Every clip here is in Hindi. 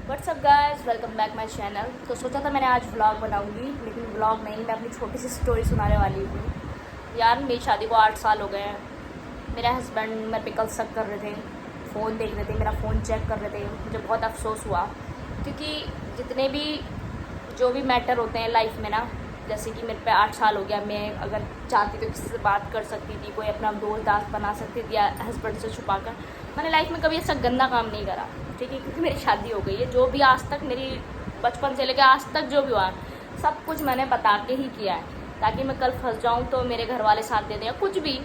WhatsApp guys, welcome back my channel. तो सोचा था मैंने आज व्लॉग बनाऊंगी, लेकिन व्लॉग नहीं, मैं अपनी छोटी सी स्टोरी सुनाने वाली हूँ। यार मेरी शादी को 8 साल हो गए हैं। मेरे हस्बैंड मेरे पे कल शक कर रहे थे, फ़ोन देख रहे थे, मेरा फ़ोन चेक कर रहे थे। मुझे बहुत अफसोस हुआ, क्योंकि जितने भी जो भी मैटर होते हैं लाइफ में ना, जैसे कि मेरे पे 8 साल हो गया, मैं अगर चाहती तो किसी से बात कर सकती थी, कोई अपना दोस्त दास्त बना सकती थी या हस्बैंड से छुपा कर। मैंने लाइफ में कभी ऐसा गंदा काम नहीं करा, ठीक है, क्योंकि मेरी शादी हो गई है। जो भी आज तक मेरी बचपन से लेकर आज तक जो भी हुआ, सब कुछ मैंने बता के ही किया है, ताकि मैं कल फंस जाऊँ तो मेरे घर वाले साथ दे दें या कुछ भी।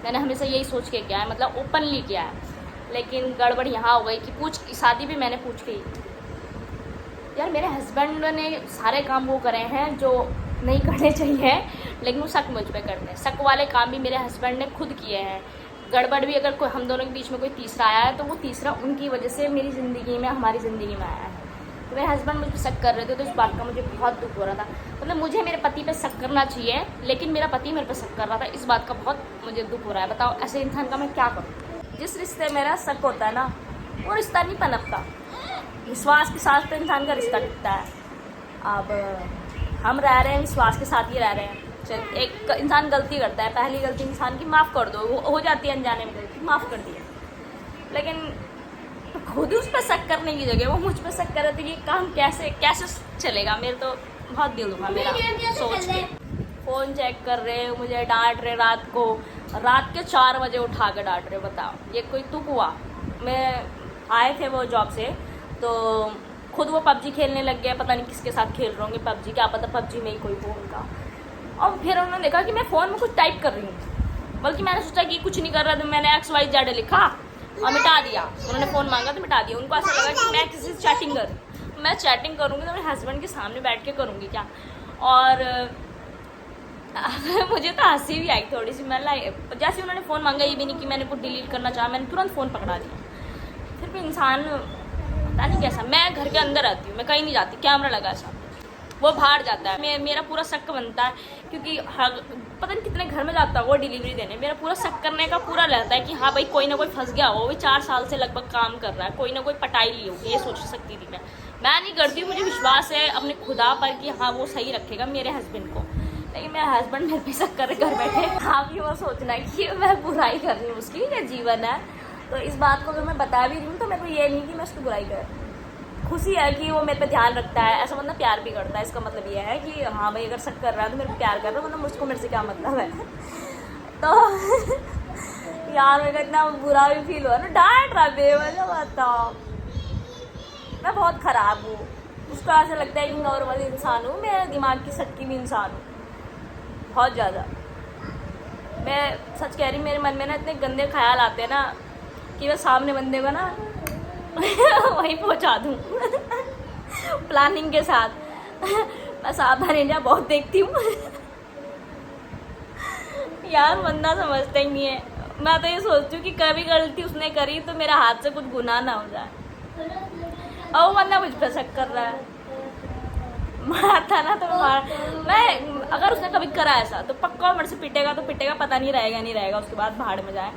मैंने हमेशा यही सोच के किया है, मतलब ओपनली किया है। लेकिन गड़बड़ यहाँ हो गई कि शादी भी मैंने पूछ के यार, मेरे हस्बैंड ने सारे काम वो करे हैं जो नहीं करने चाहिए, लेकिन वो शक मुझ पे करते हैं। शक वाले काम भी मेरे हस्बैंड ने खुद किए हैं। गड़बड़ भी अगर कोई हम दोनों के बीच में कोई तीसरा आया है, तो वो तीसरा उनकी वजह से मेरी ज़िंदगी में, हमारी ज़िंदगी में आया है। तो मेरे हस्बैंड मुझ पर शक कर रहे थे, तो इस बात का मुझे बहुत दुख हो रहा था। मतलब मुझे मेरे पति पे शक करना चाहिए, लेकिन मेरा पति मेरे पे शक कर रहा था, इस बात का बहुत मुझे दुख हो रहा है। बताओ ऐसे इंसान का मैं क्या करूँ। जिस रिश्ते में मेरा शक होता है ना, वो रिश्ता नहीं पनपता। विश्वास के साथ तो इंसान का रिश्ता टिकता है। अब हम रह रहे हैं विश्वास के साथ ही रह रहे हैं। चल, एक इंसान गलती करता है, पहली गलती इंसान की माफ़ कर दो, वो हो जाती है अनजाने में गलती, माफ़ कर दिया। लेकिन खुद उस पर शक करने की जगह वो मुझ पर शक कर रहे थे कि काम कैसे कैसे चलेगा। मेरे तो बहुत दिल दुखा मेरा सोच के। फ़ोन चेक कर रहे, मुझे डांट रहे, रात के 4 बजे उठा के डांट रहे। बताओ ये कोई तुक हुआ। मैं आए थे वो जॉब से, तो खुद वो पबजी खेलने लग गया, पता नहीं किसके साथ खेल रहे होंगे पबजी, क्या पता पबजी में ही कोई हो उनका। और फिर उन्होंने देखा कि मैं फ़ोन में कुछ टाइप कर रही हूँ, बल्कि मैंने सोचा कि कुछ नहीं कर रहा, तो मैंने XYZ लिखा और मिटा दिया। उन्होंने फ़ोन मांगा तो मिटा दिया। उनको ऐसा लगा कि मैं किसी से चैटिंग करूँ। मैं चैटिंग करूँगी तो मेरे हस्बैंड के सामने बैठ के करूँगी क्या। और मुझे तो हंसी भी आई थोड़ी सी। मैं जैसे उन्होंने फ़ोन मांगा, ये भी नहीं कि मैंने कुछ डिलीट करना चाहा, मैंने तुरंत फ़ोन पकड़ा दिया। फिर भी इंसान पता नहीं कैसा। मैं घर के अंदर रहती हूँ, मैं कहीं नहीं जाती, कैमरा लगा ऐसा, वो बाहर जाता है, मेरा पूरा शक बनता है। क्योंकि पता नहीं कितने घर में जाता है वो डिलीवरी देने, मेरा पूरा शक करने का पूरा रहता है कि हाँ भाई कोई ना कोई फंस गया हो। वो भी 4 साल से लगभग काम कर रहा है, कोई ना कोई पटाई ली होगी, ये सोच सकती थी मैं नहीं करती हूँ। मुझे विश्वास है अपने खुदा पर कि हाँ वो सही रखेगा मेरे हस्बैंड को। लेकिन मेरा हस्बैंड मेरे पे शक कर घर बैठे, हाँ भी वो सोचना है कि मैं बुराई कर रही हूँ उसकी, ये जीवन है। तो इस बात को अगर मैं बता भी रही हूँ, तो मेरे को ये नहीं कि मैं उसकी बुराई कर, खुशी है कि वो मेरे पे ध्यान रखता है। ऐसा मतलब प्यार भी करता है। इसका मतलब ये है कि हाँ भाई अगर शक कर रहा है तो मेरे को प्यार कर रहा है, मतलब मुझको मेरे से क्या मतलब है। तो यार मेरे को इतना बुरा भी फील हुआ ना, डांट रहा बेवजह। बताओ मैं बहुत ख़राब हूँ। उसको ऐसा लगता है कि नॉर्मल इंसान हूँ, मैं दिमाग की सटकी भी इंसान हूँ बहुत ज़्यादा। मैं सच कह रही, मेरे मन में ना इतने गंदे ख्याल आते हैं ना कि मैं सामने बंदे को ना वहीं पहुंचा दूँ प्लानिंग के साथ। मैं सावधान इंडिया बहुत देखती हूँ यार बंदा समझता ही नहीं है। मैं तो ये सोचती हूँ कि कभी गलती उसने करी तो मेरा हाथ से कुछ गुनाह ना हो जाए, और वो बंदा मुझ पर शक कर रहा है। मारता ना तो मैं अगर उसने कभी करा ऐसा तो पक्का मेरे से पिटेगा, तो पिटेगा, पता नहीं रहेगा उसके बाद भाड़ में जाए।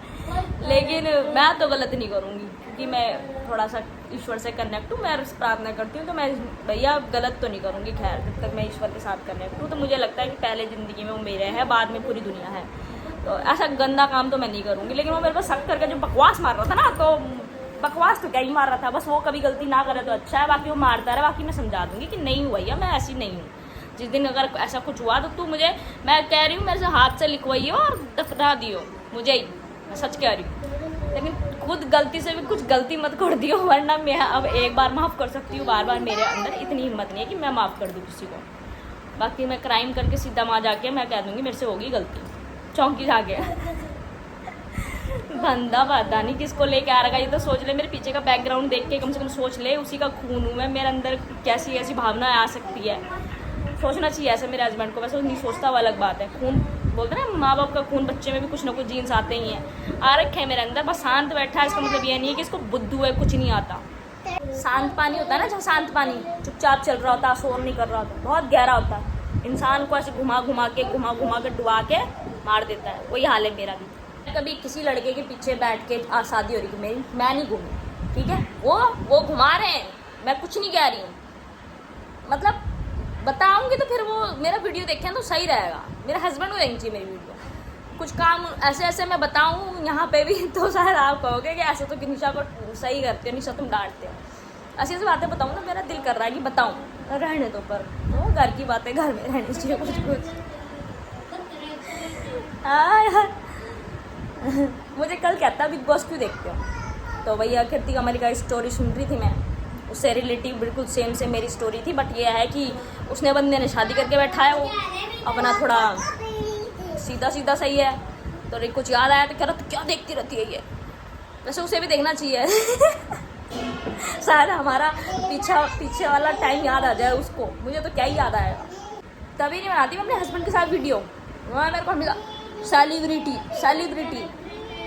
लेकिन मैं तो गलत नहीं करूँगी, क्योंकि मैं थोड़ा सा ईश्वर से कनेक्ट हूँ, मैं प्रार्थना करती हूँ। तो मैं भैया गलत तो नहीं करूँगी। खैर जब तक मैं ईश्वर के साथ कनेक्ट हूँ, तो मुझे लगता है कि पहले ज़िंदगी में वो मेरे है, बाद में पूरी दुनिया है। तो ऐसा गंदा काम तो मैं नहीं करूँगी। लेकिन वो मेरे पास शक करके जो बकवास मार रहा था ना, तो बकवास तो क्या ही मार रहा था, बस वो कभी गलती ना करे तो अच्छा है, बाकी वो मारता रहा। बाकी मैं समझा दूँगी कि नहीं हुआ भैया, मैं ऐसी नहीं हूँ। जिस दिन अगर ऐसा कुछ हुआ तो तू मुझे, मैं कह रही हूँ, मेरे से हाथ से लिखवाइयो और दफना दियो मुझे ही, मैं सच कह रही हूँ। लेकिन खुद गलती से भी कुछ गलती मत कर दियो, वरना मैं अब एक बार माफ़ कर सकती हूँ, बार बार मेरे अंदर इतनी हिम्मत नहीं है कि मैं माफ़ कर दूँ किसी को। बाकी मैं क्राइम करके सीधा वहाँ जाके मैं कह दूँगी मेरे से होगी गलती, चौंकी जाके बंदा पता नहीं किसको लेके आ रहा है। ये तो सोच ले, मेरे पीछे का बैकग्राउंड देख के कम से कम सोच ले, उसी का खून हूँ मैं, मेरे अंदर कैसी ऐसी भावना आ सकती है। सोचना चाहिए ऐसे मेरे हस्बैंड को, वैसे वो नहीं सोचता, वो अलग बात है। खून बोलते ना, माँ बाप का खून बच्चे में भी कुछ ना कुछ जीन्स आते ही हैं, आ रखे हैं मेरे अंदर। बस शांत बैठा है, इसका मतलब ये नहीं है कि इसको बुद्धू है, कुछ नहीं आता। शांत पानी होता है ना, जहाँ शांत पानी चुपचाप चल रहा होता, शोर नहीं कर रहा होता, बहुत गहरा होता है, इंसान को ऐसे घुमा घुमा के डुबा के मार देता है। वही हाल है मेरा भी। कभी किसी लड़के के पीछे बैठ के शादी हो रही थी मेरी, मैं नहीं घूमी, ठीक है, वो घुमा रहे हैं, मैं कुछ नहीं कह रही हूँ, मतलब बताऊंगी तो फिर वो मेरा वीडियो देखें तो सही रहेगा। मेरे हस्बैंड को देखनी चाहिए मेरी वीडियो। कुछ काम ऐसे ऐसे मैं बताऊँ यहाँ पे भी तो शायद आप कहोगे कि ऐसे तो कि निशा को सही करते हो, निशा तुम डांटते हो। ऐसी ऐसी बातें बताऊँ ना, मेरा दिल कर रहा है कि बताऊँ, रहने तो पर वो घर की बातें घर में रहनी चाहिए कुछ कुछ। यार मुझे कल कहता बिग बॉस क्यों देखते हो, तो भैया कीर्ति कमल का स्टोरी सुन रही थी मैं, उससे रिलेटिव बिल्कुल सेम से मेरी स्टोरी थी। बट ये है कि उसने बंदे ने शादी करके बैठा है, वो अपना थोड़ा सीधा सीधा सही है। तो कुछ याद आया तो कह रहा तो क्या देखती रहती है ये, वैसे उसे भी देखना चाहिए। शायद हमारा पीछे वाला टाइम याद आ जाए उसको, मुझे तो क्या ही याद आएगा। तभी नहीं बनाती मैं अपने हस्बैंड के साथ वीडियो, वहाँ मेरे को हमेशा सेलिब्रिटी।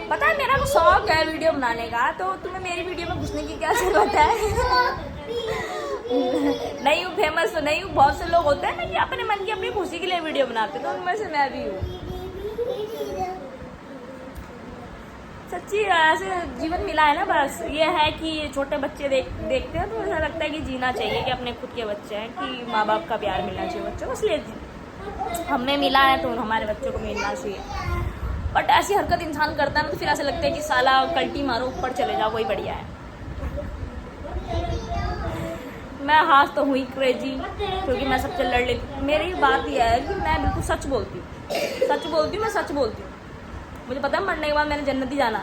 पता है मेरा शौक है वीडियो बनाने का, तो तुम्हें मेरी वीडियो में घुसने की क्या जरूरत है। नहीं हूँ फेमस तो नहीं हूँ, बहुत से लोग होते हैं ना कि अपने मन की अपनी खुशी के लिए वीडियो बनाते, तो उनमें से मैं भी हूँ। सच्ची ऐसे जीवन मिला है ना, बस ये है कि छोटे बच्चे देखते हैं तो ऐसा लगता है कि जीना चाहिए कि अपने खुद के बच्चे हैं, कि माँ बाप का प्यार मिलना चाहिए बच्चों को, इसलिए हमें मिला है तो हमारे बच्चों को मिलना चाहिए। बट ऐसी हरकत इंसान करता है ना तो फिर ऐसा लगता है कि साला कल्टी मारो ऊपर चले जाओ, वही बढ़िया है। मैं हाथ तो हुई क्रेजी क्योंकि मैं सबसे लड़ लेती। मेरी बात यह है कि मैं बिल्कुल सच बोलती हूँ, मैं सच बोलती हूँ। मुझे पता है मरने के बाद मैंने जन्नत ही जाना।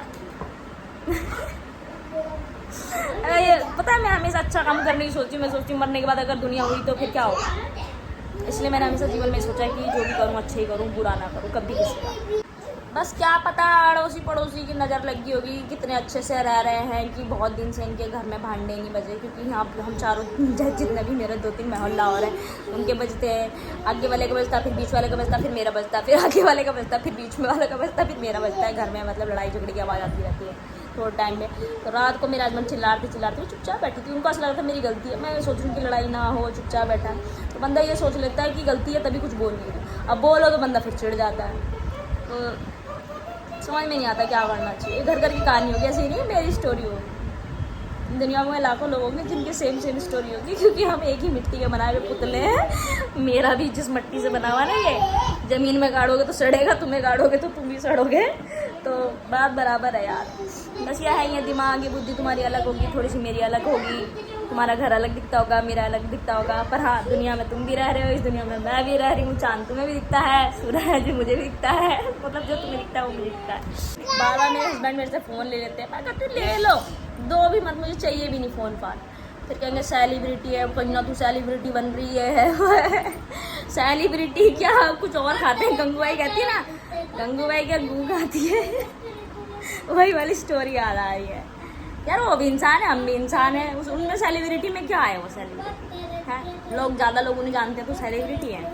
ये पता है मैं हमेशा अच्छा काम करने की सोचती हूँ। मैं सोचती हूँ मरने के बाद अगर दुनिया हुई तो फिर क्या होगा, इसलिए मैंने हमेशा जीवन में सोचा कि जो भी करूँ अच्छा ही करूँ, बुरा ना करूँ कभी किसी का। बस क्या पता अड़ोसी पड़ोसी की नज़र लगी होगी, कितने अच्छे से रह रहे हैं कि बहुत दिन से इनके घर में भांडे नहीं बजे, क्योंकि यहाँ हम चारों जितने भी मेरे 2-3 मोहल्ला और हैं उनके बजते हैं। आगे वाले का बजता, फिर बीच वाले का बजता, फिर मेरा बजता, फिर आगे वाले का बजता, फिर बीच में वाले का बजता, फिर मेरा बजता है। घर में मतलब लड़ाई झगड़े की आवाज़ आती रहती है थोड़े टाइम में। तो रात को मेरा हस्बैंड चिल्लाते चुपचाप बैठी थी, उनको ऐसा लगा था मेरी गलती है। मैं सोच रही हूँ कि लड़ाई ना हो, चुपचाप बैठा है। तो बंदा ये सोच लेता है कि गलती है तभी कुछ बोल नहीं रही, अब बोलो तो बंदा फिर चिढ़ जाता है। तो समझ में नहीं आता क्या करना चाहिए। घर घर की कहानी होगी, ऐसी नहीं मेरी स्टोरी होगी। दुनिया में लाखों लोग होंगे जिनके सेम स्टोरी होगी, क्योंकि हम एक ही मिट्टी के बनाए हुए पुतले हैं। मेरा भी जिस मिट्टी से बना हुआ ना, ये ज़मीन में गाड़ोगे तो सड़ेगा, तुम्हें गाड़ोगे तो तुम भी सड़ोगे, तो बात बराबर है यार। बस यह है, ये दिमाग, ये बुद्धि तुम्हारी अलग होगी, थोड़ी सी मेरी अलग होगी। तुम्हारा घर अलग दिखता होगा, मेरा अलग दिखता होगा, पर हाँ दुनिया में तुम भी रह रहे हो, इस दुनिया में मैं भी रह रही हूँ। चांद तुम्हें भी दिखता है, सूरज मुझे भी दिखता है, मतलब जो तुम्हें दिखता है वो मुझे दिखता है। बार बार मेरे हस्बैंड मेरे से फ़ोन ले लेते हैं, मैं कहती ले लो, दो भी मत, मुझे चाहिए भी नहीं फ़ोन फान। फिर कहेंगे सेलिब्रिटी है, कहीं ना तू सेलिब्रिटी बन रही है। सेलिब्रिटी क्या कुछ और खाते हैं, गंगूबाई कहती है ना, गंगूबाई क्या गू खाती है। वही वाली स्टोरी याद आ रही है यार। वो भी इंसान है, हम भी इंसान है, उनमें सेलिब्रिटी में क्या है, वो सेलिब्रिटी है। लोग ज़्यादा लोग उन्हें जानते हैं तो सेलिब्रिटी है,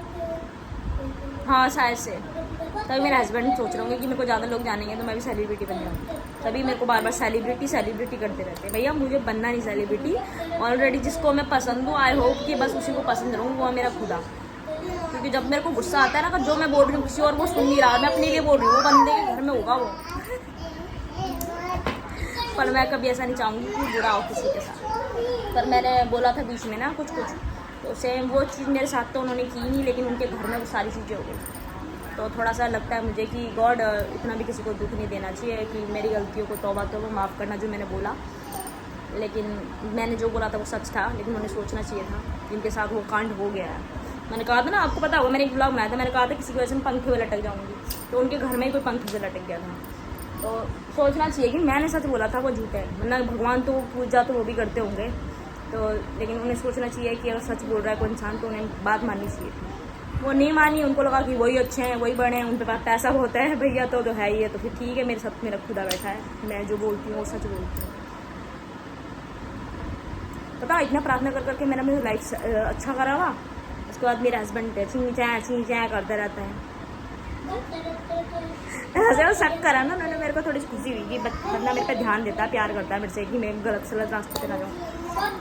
हाँ शायद से। तभी मेरे हस्बैंड सोच रहे होंगे कि मेरे को ज़्यादा लोग जानेंगे तो मैं भी सेलिब्रिटी बन जाऊँगी, तभी मेरे को बार बार सेलिब्रिटी करते रहते हैं। भैया मुझे बनना नहीं सेलिब्रिटी, ऑलरेडी जिसको मैं पसंद हूँ, आई होप कि बस उसी को पसंद रहूँ, वो मेरा खुदा। क्योंकि जब मेरे को गुस्सा आता है ना, जो मैं बोल रही हूँ किसी और वो सुन नहीं रहा, मैं अपने लिए बोल रही हूँ, वो बंदे के घर में होगा वो। पर मैं कभी ऐसा नहीं चाहूँगी कि बुरा हो किसी के साथ। पर मैंने बोला था बीच में ना कुछ तो सेम वो चीज़ मेरे साथ तो उन्होंने की नहीं, लेकिन उनके घर में वो सारी चीज़ें हो गई। तो थोड़ा सा लगता है मुझे कि गॉड इतना भी किसी को दुख नहीं देना चाहिए, कि मेरी गलतियों को तौबा माफ़ करना जो मैंने बोला। लेकिन मैंने जो बोला था वो सच था, लेकिन उन्हें सोचना चाहिए था, जिनके साथ वो कांड हो गया है। मैंने कहा था ना, आपको पता होगा, मैंने एक ब्लॉग बनाया था, मैंने कहा था किसी की वजह से मैं पंखे में लटक जाऊँगी, तो उनके घर में ही कोई पंखे से लटक गया था। तो सोचना चाहिए कि मैंने सच बोला था वो झूठ है, वरना भगवान तो पूजा तो वो भी करते होंगे। तो लेकिन उन्हें सोचना चाहिए कि अगर सच बोल रहा है कोई इंसान तो उन्हें बात माननी चाहिए थी। वो नहीं मानी, उनको लगा कि वही अच्छे हैं, वही बड़े हैं, उनके पास पैसा होता है भैया, तो है ही है, तो फिर ठीक है, मेरे साथ मेरा खुदा बैठा है, मैं जो बोलती हूँ वो सच बोलती हूँ। पता इतना प्रार्थना कर करके मेरा लाइफ अच्छा करा हुआ, उसके बाद मेरे हस्बैंड छी चाँ करते रहता है। ऐसे वो शक करा ना उन्होंने, मेरे को थोड़ी खुशी हुई कि बंदा मेरे पे ध्यान देता है, प्यार करता है मेरे से, कि मैं गलत रास्ते पे ना जाऊँ।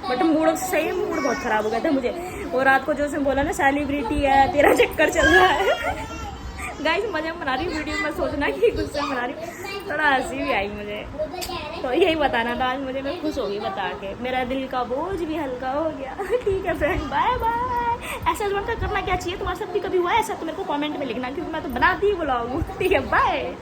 बट मूड सही, मूड बहुत ख़राब हो गया था मुझे। और रात को जो उसने बोला ना सेलिब्रिटी है, तेरा चक्कर चल रहा है। गाइस मज़ा बना रही वीडियो में, सोचना कि गुस्सा बना रही। थोड़ा हंसी भी आई मुझे। तो यही बताना था आज मुझे, मैं खुश हो गई बता के, मेरा दिल का बोझ भी हल्का हो गया। ठीक है फ्रेंड, बाय बाय। ऐसा हस्बैंड का करना क्या चाहिए, तुम्हारे साथ भी कभी हुआ है ऐसा तो मेरे को कमेंट में लिखना, क्योंकि मैं तो बनाती ही ब्लॉग हूँ। ठीक है, बाय।